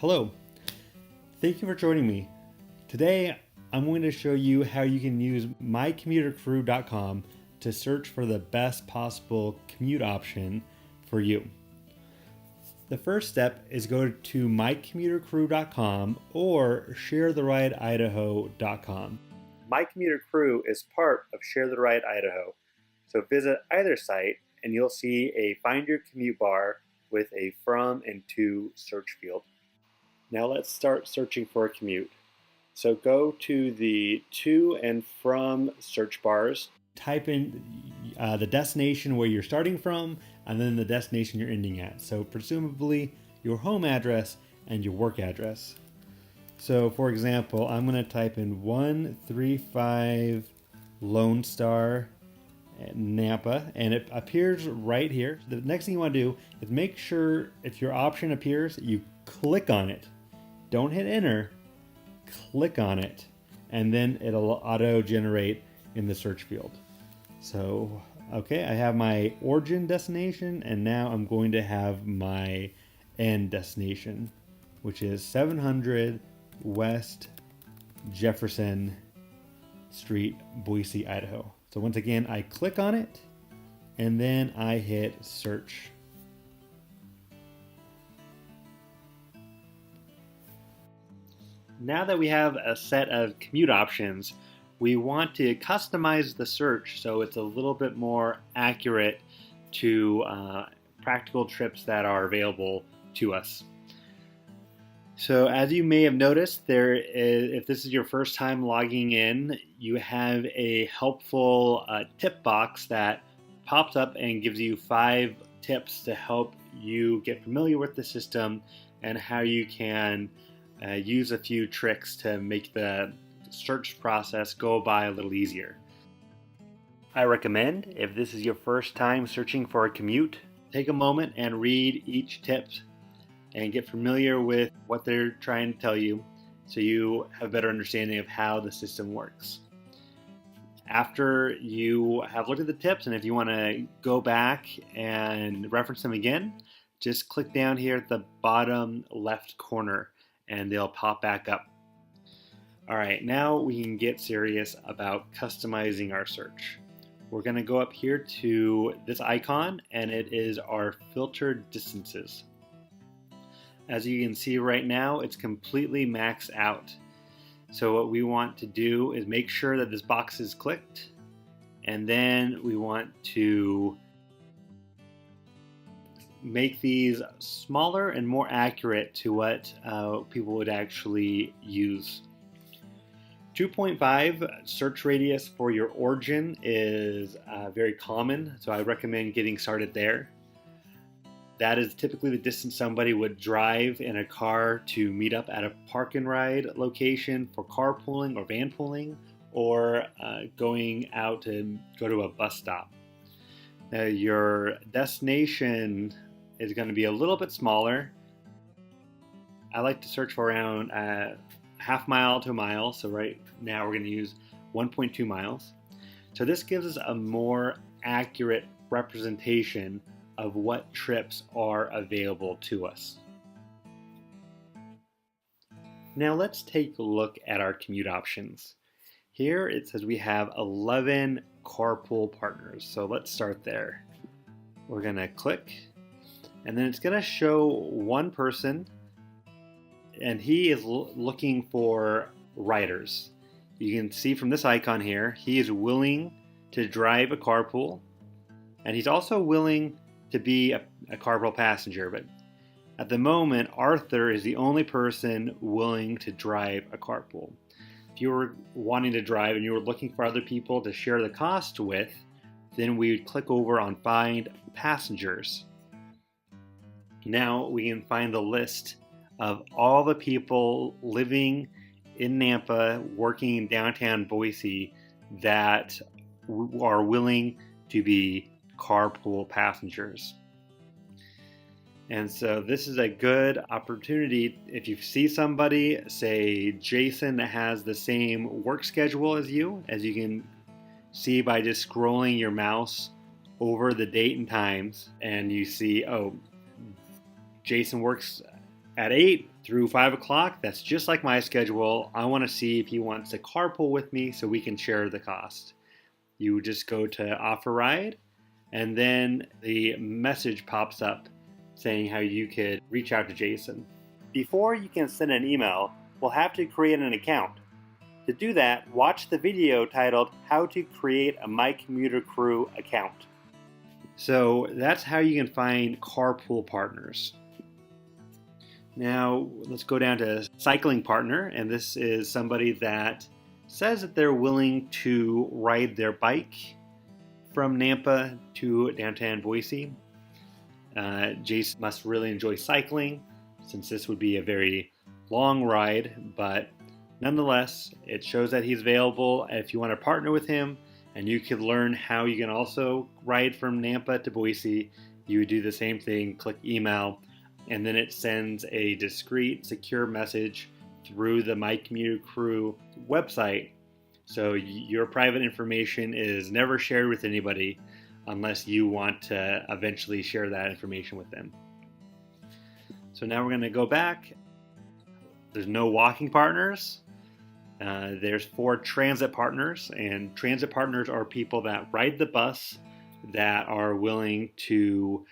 Hello, thank you for joining me. Today, I'm going to show you how you can use mycommutercrew.com to search for the best possible commute option for you. The first step is go to mycommutercrew.com or sharetherideIdaho.com. My Commuter Crew is part of Share the Ride Idaho, so visit either site and you'll see a Find Your Commute bar with a from and to search field. Now let's start searching for a commute. So go to the to and from search bars, type in the destination where you're starting from and then the destination you're ending at. So presumably your home address and your work address. So for example, I'm going to type in 135 Lone Star Nampa, and it appears right here. The next thing you want to do is make sure if your option appears, you click on it. Don't hit enter, click on it, and then it'll auto generate in the search field. So, okay, I have my origin destination, and now I'm going to have my end destination, which is 700 West Jefferson Street, Boise, Idaho. So once again, I click on it, and then I hit search. Now that we have a set of commute options, we want to customize the search so it's a little bit more accurate to practical trips that are available to us. So as you may have noticed, if this is your first time logging in, you have a helpful tip box that pops up and gives you 5 tips to help you get familiar with the system and how you can use a few tricks to make the search process go by a little easier. I recommend, if this is your first time searching for a commute, take a moment and read each tip and get familiar with what they're trying to tell you so you have a better understanding of how the system works. After you have looked at the tips, and if you want to go back and reference them again, just click down here at the bottom left corner and they'll pop back up. All right, now we can get serious about customizing our search. We're going to go up here to this icon, and it is our filtered distances. As you can see right now, it's completely maxed out. So what we want to do is make sure that this box is clicked, and then we want to make these smaller and more accurate to what people would actually use. 2.5 search radius for your origin is very common, so I recommend getting started there. That is typically the distance somebody would drive in a car to meet up at a park and ride location for carpooling or vanpooling, or going out to go to a bus stop. Your destination is going to be a little bit smaller. I like to search for around half mile to a mile, so right now we're going to use 1.2 miles. So this gives us a more accurate representation of what trips are available to us. Now let's take a look at our commute options. Here it says we have 11 carpool partners, so let's start there. We're going to click, and then it's going to show one person, and he is looking for riders. You can see from this icon here, he is willing to drive a carpool, and he's also willing to be a carpool passenger, but at the moment, Arthur is the only person willing to drive a carpool. If you were wanting to drive and you were looking for other people to share the cost with, then we would click over on Find Passengers. Now we can find the list of all the people living in Nampa, working in downtown Boise, that are willing to be carpool passengers. And so this is a good opportunity if you see somebody, say Jason, that has the same work schedule as you can see by just scrolling your mouse over the date and times, and you see, oh, Jason works at 8 through 5 o'clock, that's just like my schedule. I want to see if he wants to carpool with me so we can share the cost. You just go to offer ride, and then the message pops up saying how you could reach out to Jason. Before you can send an email, we'll have to create an account. To do that, watch the video titled How to Create a My Commuter Crew Account. So that's how you can find carpool partners. Now let's go down to cycling partner, and this is somebody that says that they're willing to ride their bike from Nampa to downtown Boise. Jason must really enjoy cycling, since this would be a very long ride, but nonetheless, it shows that he's available if you want to partner with him, and you can learn how you can also ride from Nampa to Boise. You would do the same thing, click email, and then it sends a discreet, secure message through the My Commuter Crew website. So your private information is never shared with anybody unless you want to eventually share that information with them. So now we're going to go back. There's no walking partners. There's 4 transit partners, and transit partners are people that ride the bus that are willing to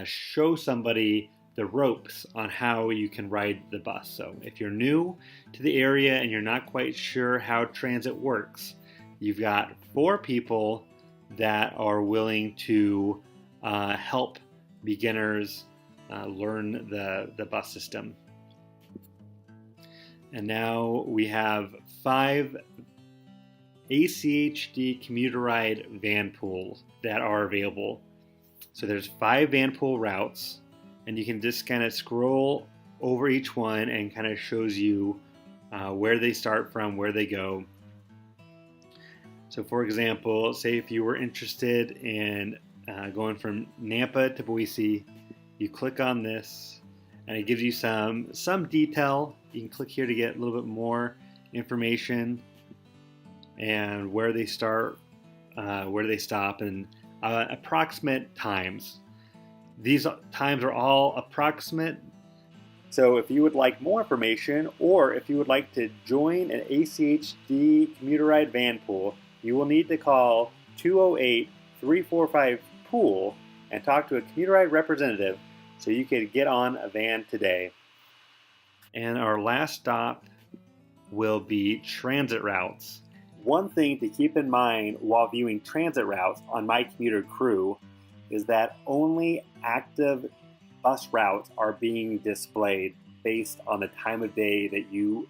show somebody the ropes on how you can ride the bus. So if you're new to the area and you're not quite sure how transit works, you've got 4 people that are willing to help beginners learn the bus system. And now we have 5 ACHD commuter ride vanpools that are available. So there's 5 vanpool routes, and you can just kind of scroll over each one and kind of shows you where they start from, where they go. So for example, say if you were interested in going from Nampa to Boise, you click on this and it gives you some detail. You can click here to get a little bit more information and where they start, where they stop, and approximate times. These times are all approximate. So if you would like more information, or if you would like to join an ACHD commuter ride vanpool, you will need to call 208-345-POOL and talk to a commuter ride representative so you can get on a van today. And our last stop will be transit routes. One thing to keep in mind while viewing transit routes on My Commuter Crew is that only active bus routes are being displayed based on the time of day that you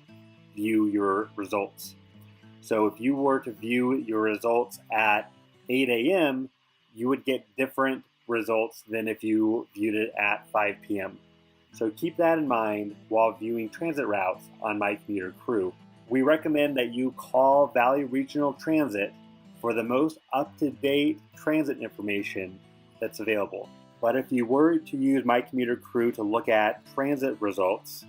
view your results. So if you were to view your results at 8 a.m., you would get different results than if you viewed it at 5 p.m. So keep that in mind while viewing transit routes on My Commuter Crew. We recommend that you call Valley Regional Transit for the most up-to-date transit information that's available. But if you were to use My Commuter Crew to look at transit results,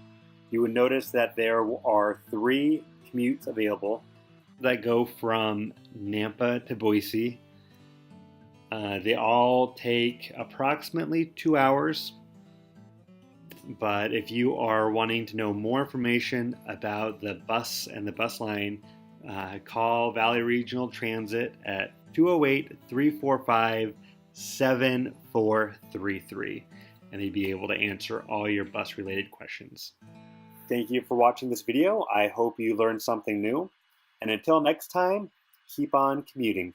you would notice that there are 3 commutes available that go from Nampa to Boise. They all take approximately 2 hours. But if you are wanting to know more information about the bus and the bus line, call Valley Regional Transit at 208-345-7433, and they'd be able to answer all your bus-related questions. Thank you for watching this video. I hope you learned something new. And until next time, keep on commuting.